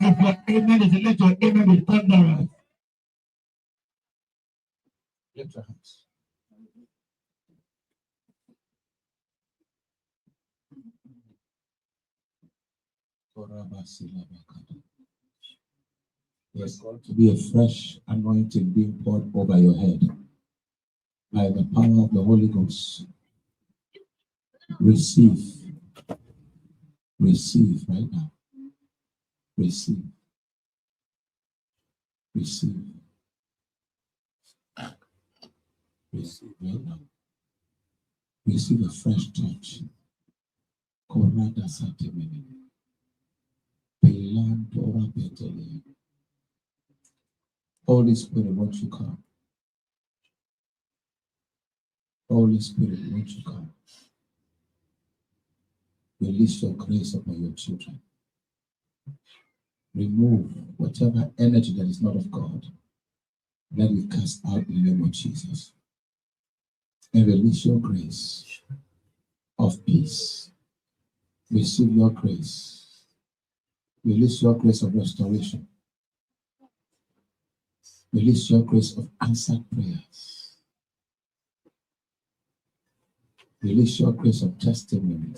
If your amen is, let your amen be thunderous. Lift your hands. There's going to be a fresh anointing being poured over your head by the power of the Holy Ghost. Receive. Receive right now. Receive. Receive. Receive right now. Receive a fresh touch. Korada satemene. Pelandora betele. Holy Spirit, won't you come? Holy Spirit, won't you come? Release your grace upon your children. Remove whatever energy that is not of God. Let it cast out in the name of Jesus. And release your grace of peace. Receive your grace. Release your grace of restoration. Release your grace of answered prayers. Release your grace of testimonies.